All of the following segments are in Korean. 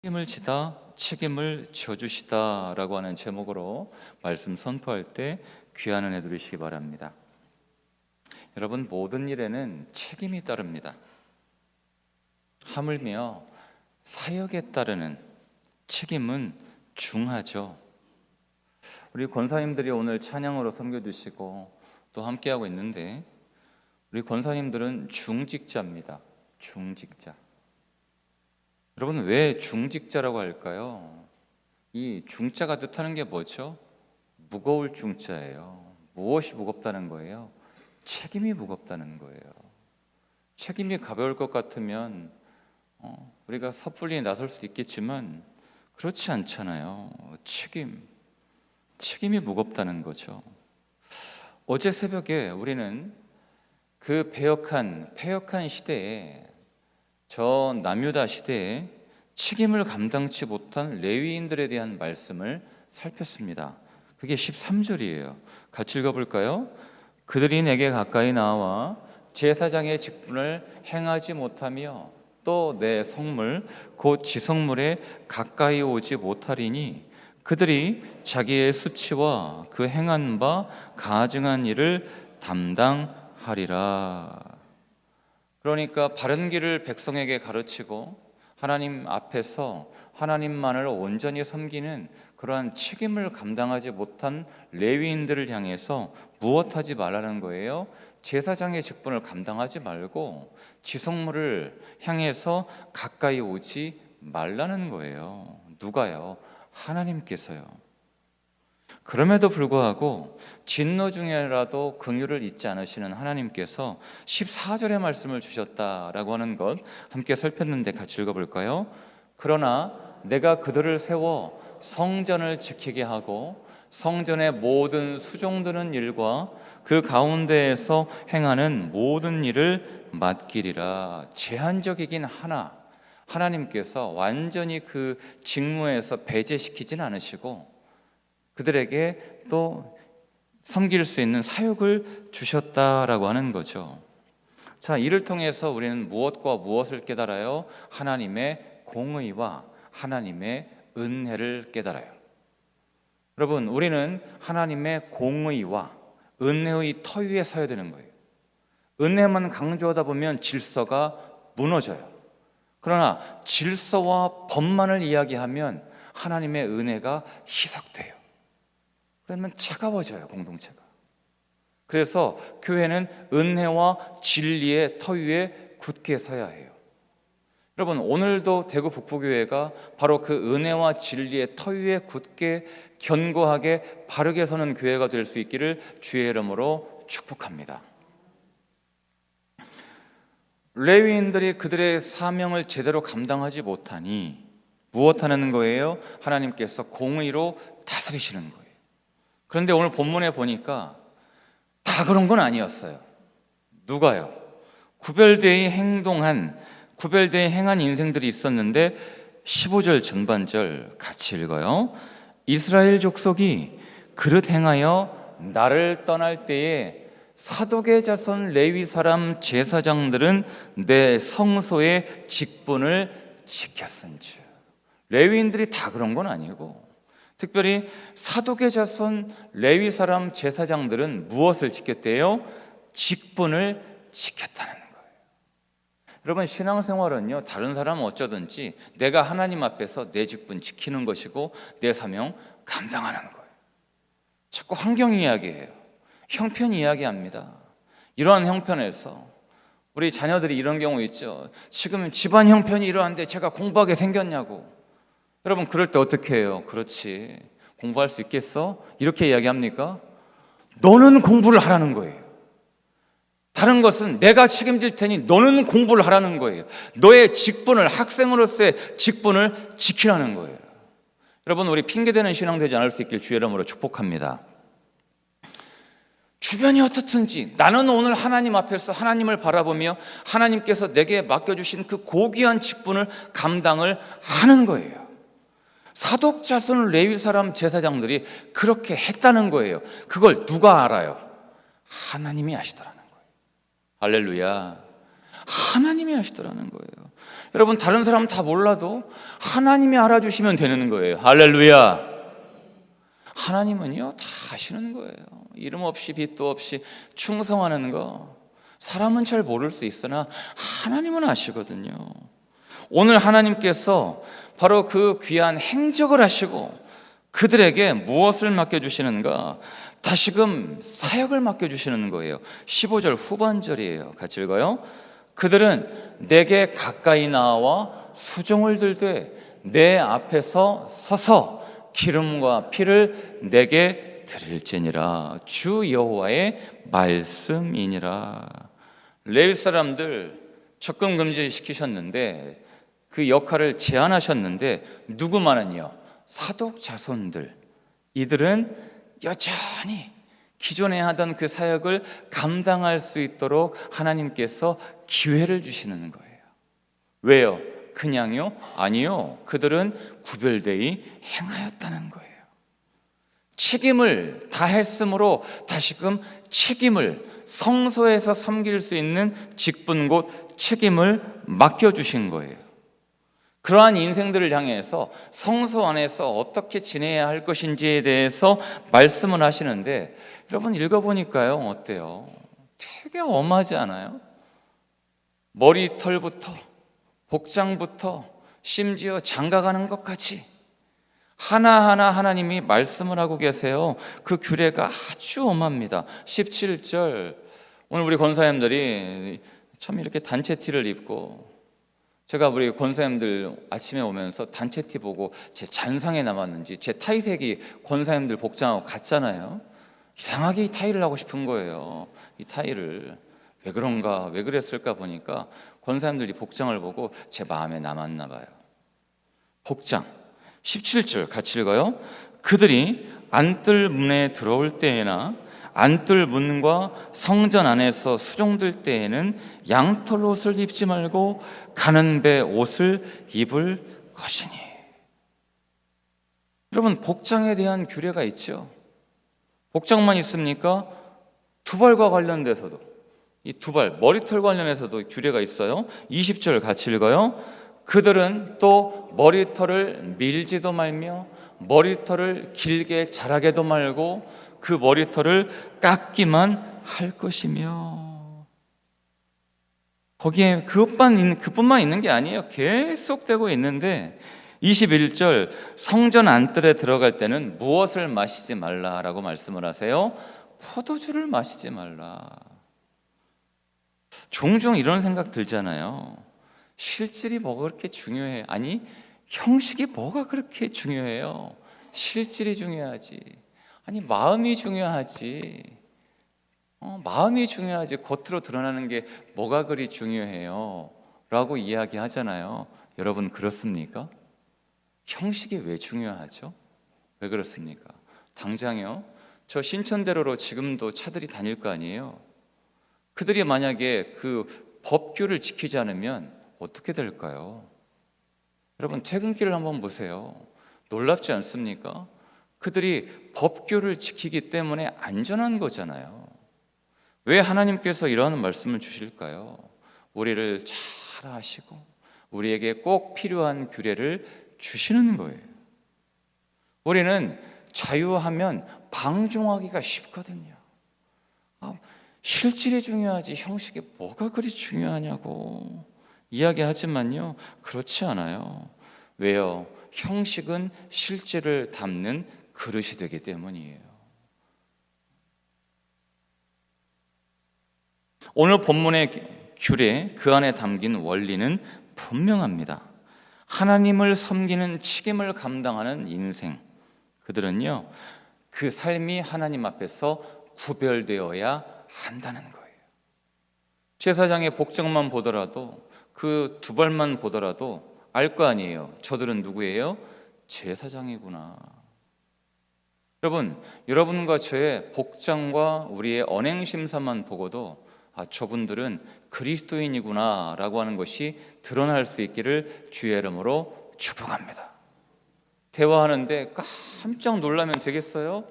책임을 지다 책임을 져주시다라고 하는 제목으로 말씀 선포할 때 귀한 은혜 누리시기 바랍니다. 여러분, 모든 일에는 책임이 따릅니다. 하물며 사역에 따르는 책임은 중하죠. 우리 권사님들이 오늘 찬양으로 섬겨주시고 또 함께하고 있는데, 우리 권사님들은 중직자입니다. 중직자. 여러분, 왜 중직자라고 할까요? 이 중자가 뜻하는 게 뭐죠? 무거울 중자예요. 무엇이 무겁다는 거예요? 책임이 무겁다는 거예요. 책임이 가벼울 것 같으면 우리가 섣불리 나설 수도 있겠지만 그렇지 않잖아요. 책임이 무겁다는 거죠. 어제 새벽에 우리는 그 패역한 시대에, 저 남유다 시대에 책임을 감당치 못한 레위인들에 대한 말씀을 살폈습니다. 그게 13절이에요. 같이 읽어볼까요? 그들이 내게 가까이 나와 제사장의 직분을 행하지 못하며 또 내 성물 곧 지성물에 가까이 오지 못하리니 그들이 자기의 수치와 그 행한 바 가증한 일을 담당하리라. 그러니까 바른 길을 백성에게 가르치고 하나님 앞에서 하나님만을 온전히 섬기는 그러한 책임을 감당하지 못한 레위인들을 향해서 무엇하지 말라는 거예요? 제사장의 직분을 감당하지 말고 지성물을 향해서 가까이 오지 말라는 거예요. 누가요? 하나님께서요. 그럼에도 불구하고 진노 중에라도 긍휼을 잊지 않으시는 하나님께서 14절의 말씀을 주셨다라고 하는 것 함께 살폈는데 같이 읽어볼까요? 그러나 내가 그들을 세워 성전을 지키게 하고 성전의 모든 수종드는 일과 그 가운데에서 행하는 모든 일을 맡기리라. 제한적이긴 하나 하나님께서 완전히 그 직무에서 배제시키진 않으시고 그들에게 또 섬길 수 있는 사역을 주셨다라고 하는 거죠. 자, 이를 통해서 우리는 무엇과 무엇을 깨달아요? 하나님의 공의와 하나님의 은혜를 깨달아요. 여러분, 우리는 하나님의 공의와 은혜의 터 위에 서야 되는 거예요. 은혜만 강조하다 보면 질서가 무너져요. 그러나 질서와 법만을 이야기하면 하나님의 은혜가 희석돼요. 그러면 차가워져요, 공동체가. 그래서 교회는 은혜와 진리의 터 위에 굳게 서야 해요. 여러분, 오늘도 대구 북부교회가 바로 그 은혜와 진리의 터 위에 굳게 견고하게 바르게 서는 교회가 될 수 있기를 주의 이름으로 축복합니다. 레위인들이 그들의 사명을 제대로 감당하지 못하니 무엇하는 거예요? 하나님께서 공의로 다스리시는 거예요. 그런데 오늘 본문에 보니까 다 그런 건 아니었어요. 누가요? 구별되이 행한 인생들이 있었는데 15절 전반절 같이 읽어요. 이스라엘 족속이 그릇 행하여 나를 떠날 때에 사독의 자손 레위 사람 제사장들은 내 성소의 직분을 지켰은즉. 레위인들이 다 그런 건 아니고 특별히 사독의 자손 레위 사람 제사장들은 무엇을 지켰대요? 직분을 지켰다는 거예요. 여러분, 신앙생활은요, 다른 사람은 어쩌든지 내가 하나님 앞에서 내 직분 지키는 것이고 내 사명 감당하는 거예요. 자꾸 환경 이야기해요. 형편 이야기합니다. 이러한 형편에서 우리 자녀들이 이런 경우 있죠. 지금 집안 형편이 이러한데 제가 공부하게 생겼냐고. 여러분, 그럴 때 어떻게 해요? 그렇지, 공부할 수 있겠어? 이렇게 이야기합니까? 너는 공부를 하라는 거예요. 다른 것은 내가 책임질 테니 너는 공부를 하라는 거예요. 너의 직분을, 학생으로서의 직분을 지키라는 거예요. 여러분, 우리 핑계대는 신앙 되지 않을 수 있길 주의 이름으로 축복합니다. 주변이 어떻든지 나는 오늘 하나님 앞에서 하나님을 바라보며 하나님께서 내게 맡겨주신 그 고귀한 직분을 감당을 하는 거예요. 사독 자손 레위 사람 제사장들이 그렇게 했다는 거예요. 그걸 누가 알아요? 하나님이 아시더라는 거예요. 할렐루야. 하나님이 아시더라는 거예요. 여러분, 다른 사람 다 몰라도 하나님이 알아주시면 되는 거예요. 할렐루야. 하나님은요 다 아시는 거예요. 이름 없이 빛도 없이 충성하는 거 사람은 잘 모를 수 있으나 하나님은 아시거든요. 오늘 하나님께서 바로 그 귀한 행적을 하시고 그들에게 무엇을 맡겨주시는가? 다시금 사역을 맡겨주시는 거예요. 15절 후반절이에요. 같이 읽어요. 그들은 내게 가까이 나와 수종을 들되 내 앞에서 서서 기름과 피를 내게 드릴지니라. 주 여호와의 말씀이니라. 레위 사람들 적금 금지 시키셨는데 그 역할을 제한하셨는데 누구만은요? 사독 자손들. 이들은 여전히 기존에 하던 그 사역을 감당할 수 있도록 하나님께서 기회를 주시는 거예요. 왜요? 그냥요? 아니요. 그들은 구별되이 행하였다는 거예요. 책임을 다했으므로 다시금 책임을 성소에서 섬길 수 있는 직분 곧 책임을 맡겨주신 거예요. 그러한 인생들을 향해서 성소 안에서 어떻게 지내야 할 것인지에 대해서 말씀을 하시는데 여러분 읽어보니까요 어때요? 되게 엄하지 않아요? 머리털부터 복장부터 심지어 장가가는 것까지 하나하나 하나님이 말씀을 하고 계세요. 그 규례가 아주 엄합니다. 17절 오늘 우리 권사님들이 참 이렇게 단체 티를 입고 제가 우리 권사님들 아침에 오면서 단체 티 보고 제 잔상에 남았는지 제 타이색이 권사님들 복장하고 같잖아요. 이상하게 이 타이를 하고 싶은 거예요. 이 타이를 왜 그런가 왜 그랬을까 보니까 권사님들이 복장을 보고 제 마음에 남았나 봐요. 복장 17절 같이 읽어요. 그들이 안뜰 문에 들어올 때에나 안뜰 문과 성전 안에서 수종들 때에는 양털 옷을 입지 말고 가는 배 옷을 입을 것이니. 여러분 복장에 대한 규례가 있죠. 복장만 있습니까? 두발과 관련돼서도 이 두발 머리털 관련해서도 규례가 있어요. 20절 같이 읽어요. 그들은 또 머리털을 밀지도 말며 머리털을 길게 자라게도 말고 그 머리털을 깎기만 할 것이며. 거기에 그뿐만 있는 게 아니에요. 계속되고 있는데 21절 성전 안뜰에 들어갈 때는 무엇을 마시지 말라라고 말씀을 하세요? 포도주를 마시지 말라. 종종 이런 생각 들잖아요. 실질이 뭐가 그렇게 중요해? 아니 형식이 뭐가 그렇게 중요해요? 실질이 중요하지. 아니 마음이 중요하지. 마음이 중요하지. 겉으로 드러나는 게 뭐가 그리 중요해요? 라고 이야기하잖아요. 여러분 그렇습니까? 형식이 왜 중요하죠? 왜 그렇습니까? 당장요. 저 신천대로로 지금도 차들이 다닐 거 아니에요. 그들이 만약에 그 법규를 지키지 않으면 어떻게 될까요? 여러분 퇴근길을 한번 보세요. 놀랍지 않습니까? 그들이 법규를 지키기 때문에 안전한 거잖아요. 왜 하나님께서 이러한 말씀을 주실까요? 우리를 잘 아시고 우리에게 꼭 필요한 규례를 주시는 거예요. 우리는 자유하면 방종하기가 쉽거든요. 실질이 중요하지 형식이 뭐가 그리 중요하냐고 이야기하지만요 그렇지 않아요. 왜요? 형식은 실질을 담는 그릇이 되기 때문이에요. 오늘 본문의 규례 그 안에 담긴 원리는 분명합니다. 하나님을 섬기는 책임을 감당하는 인생, 그들은요 그 삶이 하나님 앞에서 구별되어야 한다는 거예요. 제사장의 복장만 보더라도 그 두발만 보더라도 알 거 아니에요. 저들은 누구예요? 제사장이구나. 여러분, 여러분과 저의 복장과 우리의 언행심사만 보고도 저분들은 그리스도인이구나 라고 하는 것이 드러날 수 있기를 주의 이름으로 축복합니다. 대화하는데 깜짝 놀라면 되겠어요?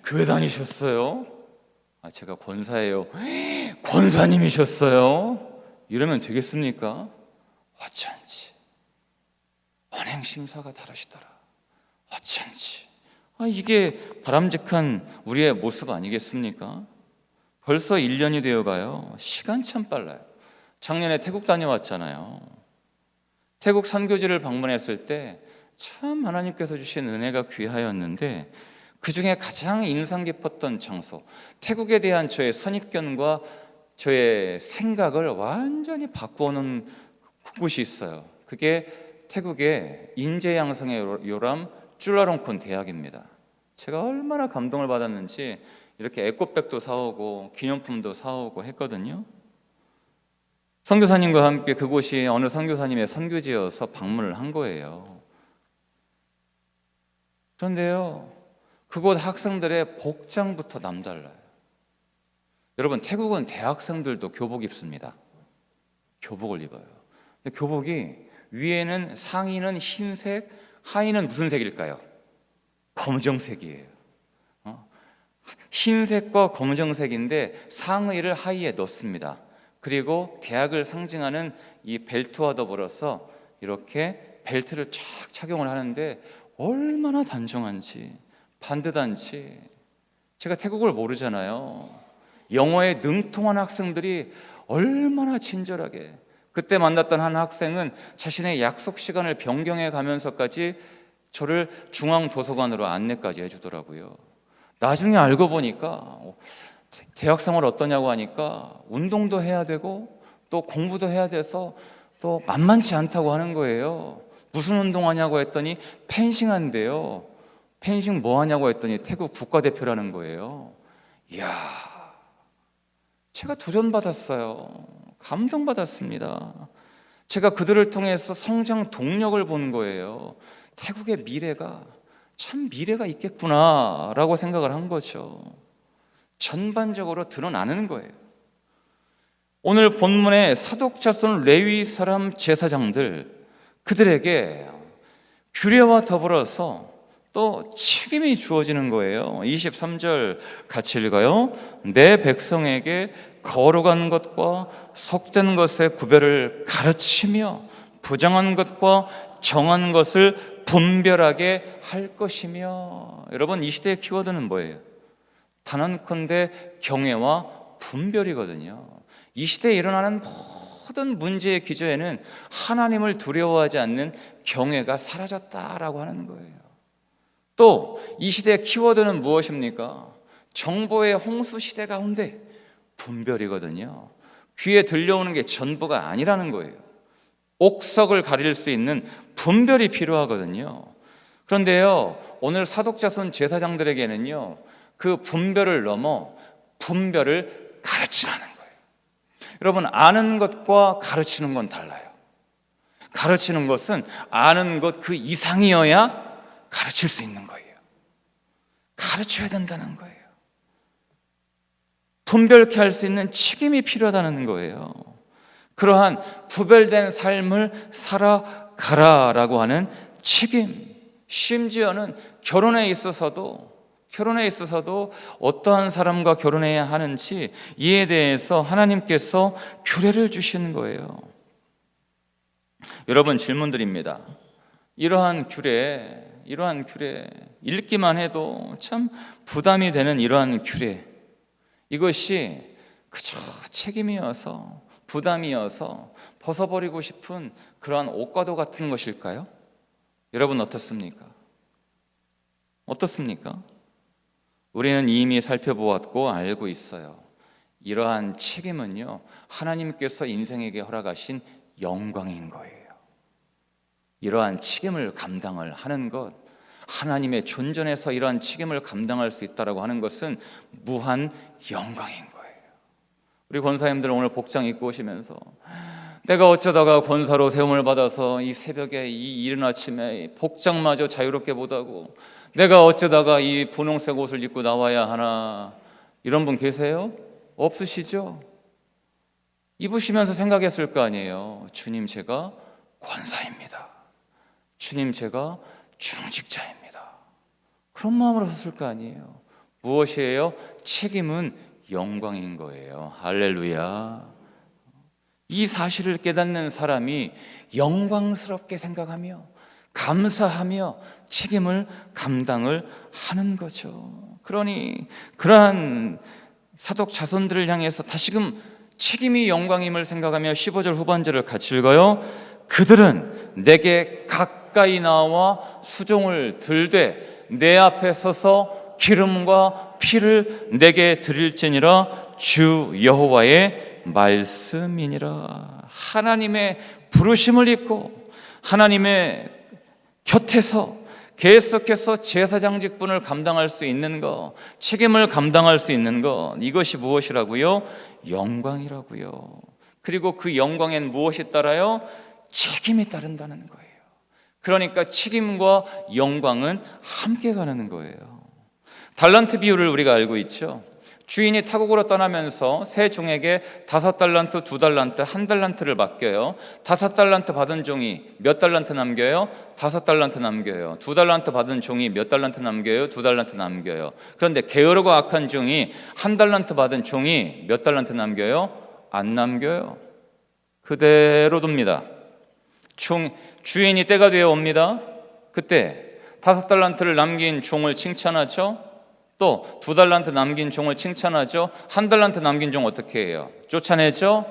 교회 다니셨어요? 제가 권사예요. 권사님이셨어요? 이러면 되겠습니까? 어쩐지 언행 심사가 다르시더라. 어쩐지 이게 바람직한 우리의 모습 아니겠습니까? 벌써 1년이 되어가요. 시간 참 빨라요. 작년에 태국 다녀왔잖아요. 태국 선교지를 방문했을 때 참 하나님께서 주신 은혜가 귀하였는데 그 중에 가장 인상 깊었던 장소, 태국에 대한 저의 선입견과 저의 생각을 완전히 바꾸어놓은 그곳이 있어요. 그게 태국의 인제양성의 요람 쭈라롱콘 대학입니다. 제가 얼마나 감동을 받았는지 이렇게 에코백도 사오고 기념품도 사오고 했거든요. 선교사님과 함께 그곳이 어느 선교사님의 선교지여서 방문을 한 거예요. 그런데요, 그곳 학생들의 복장부터 남달라요. 여러분, 태국은 대학생들도 교복 입습니다. 교복을 입어요. 근데 교복이 위에는 상의는 흰색, 하의는 무슨 색일까요? 검정색이에요. 흰색과 검정색인데 상의를 하의에 넣습니다. 그리고 대학을 상징하는 이 벨트와 더불어서 이렇게 벨트를 쫙 착용을 하는데 얼마나 단정한지, 반듯한지. 제가 태국을 모르잖아요. 영어에 능통한 학생들이 얼마나 친절하게, 그때 만났던 한 학생은 자신의 약속 시간을 변경해 가면서까지 저를 중앙도서관으로 안내까지 해주더라고요. 나중에 알고 보니까 대학 생활 어떠냐고 하니까 운동도 해야 되고 또 공부도 해야 돼서 또 만만치 않다고 하는 거예요. 무슨 운동하냐고 했더니 펜싱한대요. 펜싱 뭐 하냐고 했더니 태국 국가대표라는 거예요. 이야, 제가 도전받았어요. 감동받았습니다. 제가 그들을 통해서 성장 동력을 본 거예요. 태국의 미래가 참 미래가 있겠구나라고 생각을 한 거죠. 전반적으로 드러나는 거예요. 오늘 본문의 사독자손 레위 사람 제사장들, 그들에게 규례와 더불어서 또 책임이 주어지는 거예요. 23절 같이 읽어요. 내 백성에게 거룩한 것과 속된 것의 구별을 가르치며 부정한 것과 정한 것을 분별하게 할 것이며. 여러분, 이 시대의 키워드는 뭐예요? 단언컨대 경외와 분별이거든요. 이 시대에 일어나는 모든 문제의 기저에는 하나님을 두려워하지 않는 경외가 사라졌다라고 하는 거예요. 또 이 시대의 키워드는 무엇입니까? 정보의 홍수 시대 가운데 분별이거든요. 귀에 들려오는 게 전부가 아니라는 거예요. 옥석을 가릴 수 있는 분별이 필요하거든요. 그런데요, 오늘 사독자손 제사장들에게는요, 그 분별을 넘어 분별을 가르치라는 거예요. 여러분, 아는 것과 가르치는 건 달라요. 가르치는 것은 아는 것 그 이상이어야 가르칠 수 있는 거예요. 가르쳐야 된다는 거예요. 분별케 할 수 있는 책임이 필요하다는 거예요. 그러한 구별된 삶을 살아가라라고 하는 책임, 심지어는 결혼에 있어서도 어떠한 사람과 결혼해야 하는지 이에 대해서 하나님께서 규례를 주시는 거예요. 여러분, 질문드립니다. 이러한 규례 읽기만 해도 참 부담이 되는 이러한 규례, 이것이 그저 책임이어서 부담이어서 벗어버리고 싶은 그러한 옷과도 같은 것일까요? 여러분, 어떻습니까? 우리는 이미 살펴보았고 알고 있어요. 이러한 책임은요, 하나님께서 인생에게 허락하신 영광인 거예요. 이러한 책임을 감당을 하는 것, 하나님의 존전에서 이러한 책임을 감당할 수 있다라고 하는 것은 무한 영광인 거예요. 우리 권사님들 오늘 복장 입고 오시면서 내가 어쩌다가 권사로 세움을 받아서 이 새벽에 이 이른 아침에 복장마저 자유롭게 못하고 내가 어쩌다가 이 분홍색 옷을 입고 나와야 하나, 이런 분 계세요? 없으시죠? 입으시면서 생각했을 거 아니에요. 주님, 제가 권사입니다. 주님, 제가 중직자입니다. 그런 마음으로 섰을 거 아니에요. 무엇이에요? 책임은 영광인 거예요. 할렐루야. 이 사실을 깨닫는 사람이 영광스럽게 생각하며 감사하며 책임을 감당을 하는 거죠. 그러니 그러한 사독 자손들을 향해서 다시금 책임이 영광임을 생각하며 15절 후반절을 같이 읽어요. 그들은 내게 가까이 나와 수종을 들되 내 앞에 서서 기름과 피를 내게 드릴지니라 주 여호와의 말씀이니라. 하나님의 부르심을 입고 하나님의 곁에서 계속해서 제사장 직분을 감당할 수 있는 것, 책임을 감당할 수 있는 것, 이것이 무엇이라고요? 영광이라고요. 그리고 그 영광엔 무엇이 따라요? 책임이 따른다는 거예요. 그러니까 책임과 영광은 함께 가는 거예요. 달란트 비유를 우리가 알고 있죠. 주인이 타국으로 떠나면서 새 종에게 5달란트, 2달란트, 1달란트를 맡겨요. 5달란트 받은 종이 몇 달란트 남겨요? 5달란트 남겨요. 2달란트 받은 종이 몇 달란트 남겨요? 2달란트 남겨요. 그런데 게으르고 악한 종이 1달란트 받은 종이 몇 달란트 남겨요? 안 남겨요. 그대로 둡니다. 주인이 때가 되어 옵니다. 그때 5달란트를 남긴 종을 칭찬하죠. 또 2달란트 남긴 종을 칭찬하죠. 1달란트 남긴 종 어떻게 해요? 쫓아내죠.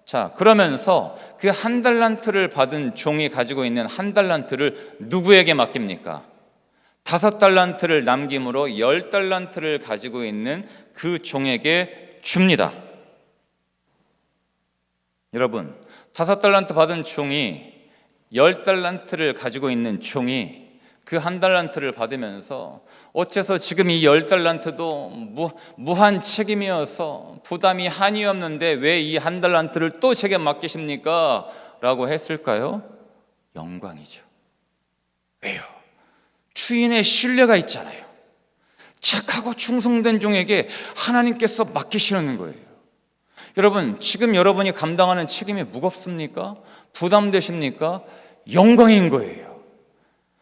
자, 그러면서 그 1달란트를 받은 종이 가지고 있는 1달란트를 누구에게 맡깁니까? 5달란트를 남김으로 10달란트를 가지고 있는 그 종에게 줍니다. 여러분, 5달란트 받은 종이 10달란트를 가지고 있는 종이 그 1달란트를 받으면서 어째서 지금 이 10달란트도 무한 책임이어서 부담이 한이 없는데 왜 이 1달란트를 또 제게 맡기십니까? 라고 했을까요? 영광이죠. 왜요? 주인의 신뢰가 있잖아요. 착하고 충성된 종에게 하나님께서 맡기시는 거예요. 여러분, 지금 여러분이 감당하는 책임이 무겁습니까? 부담되십니까? 영광인 거예요.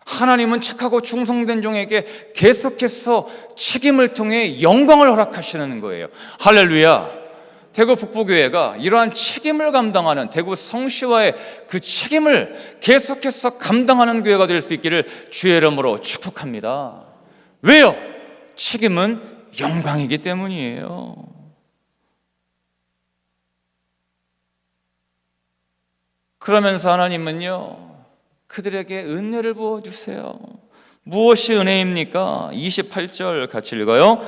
하나님은 착하고 충성된 종에게 계속해서 책임을 통해 영광을 허락하시는 거예요. 할렐루야. 대구 북부교회가 이러한 책임을 감당하는 대구 성시와의 그 책임을 계속해서 감당하는 교회가 될 수 있기를 주의 이름으로 축복합니다. 왜요? 책임은 영광이기 때문이에요. 그러면서 하나님은요, 그들에게 은혜를 부어주세요. 무엇이 은혜입니까? 28절 같이 읽어요.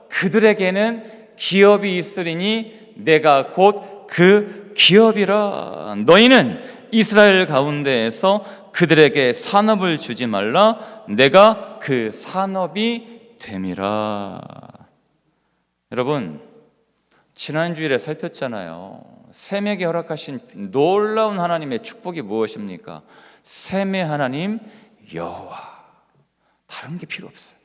그들에게는 기업이 있으리니 내가 곧 그 기업이라. 너희는 이스라엘 가운데에서 그들에게 산업을 주지 말라. 내가 그 산업이 됨이라. 여러분, 지난주일에 살폈잖아요. 셈에게 허락하신 놀라운 하나님의 축복이 무엇입니까? 셈의 하나님 여호와. 다른 게 필요 없어요.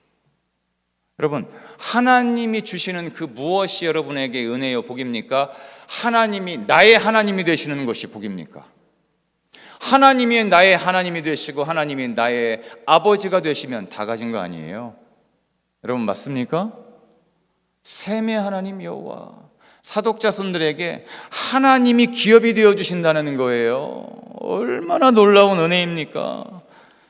여러분, 하나님이 주시는 그 무엇이 여러분에게 은혜요 복입니까? 하나님이 나의 하나님이 되시는 것이 복입니까? 하나님이 나의 하나님이 되시고 하나님이 나의 아버지가 되시면 다 가진 거 아니에요? 여러분, 맞습니까? 셈의 하나님 여호와, 사독자손들에게 하나님이 기업이 되어주신다는 거예요. 얼마나 놀라운 은혜입니까?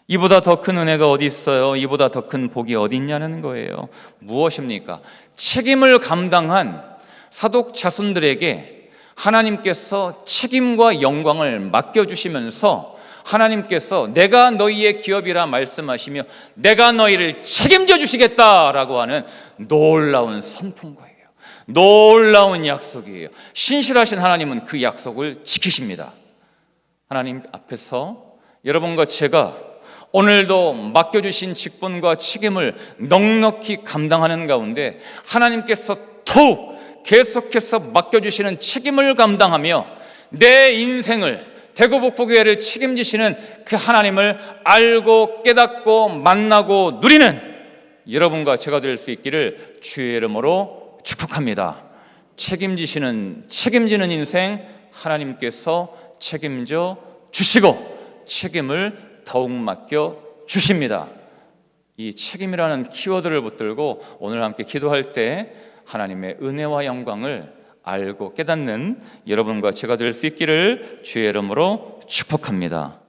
이보다 더 큰 은혜가 어디 있어요? 이보다 더 큰 복이 어디 있냐는 거예요. 무엇입니까? 책임을 감당한 사독자손들에게 하나님께서 책임과 영광을 맡겨주시면서 하나님께서 내가 너희의 기업이라 말씀하시며 내가 너희를 책임져 주시겠다라고 하는 놀라운 선포인거예요. 놀라운 약속이에요. 신실하신 하나님은 그 약속을 지키십니다. 하나님 앞에서 여러분과 제가 오늘도 맡겨주신 직분과 책임을 넉넉히 감당하는 가운데 하나님께서 더욱 계속해서 맡겨주시는 책임을 감당하며 내 인생을 대구 북부교회를 책임지시는 그 하나님을 알고 깨닫고 만나고 누리는 여러분과 제가 될 수 있기를 주의 이름으로 축복합니다. 책임지는 인생 하나님께서 책임져 주시고 책임을 더욱 맡겨 주십니다. 이 책임이라는 키워드를 붙들고 오늘 함께 기도할 때 하나님의 은혜와 영광을 알고 깨닫는 여러분과 제가 될 수 있기를 주의 이름으로 축복합니다.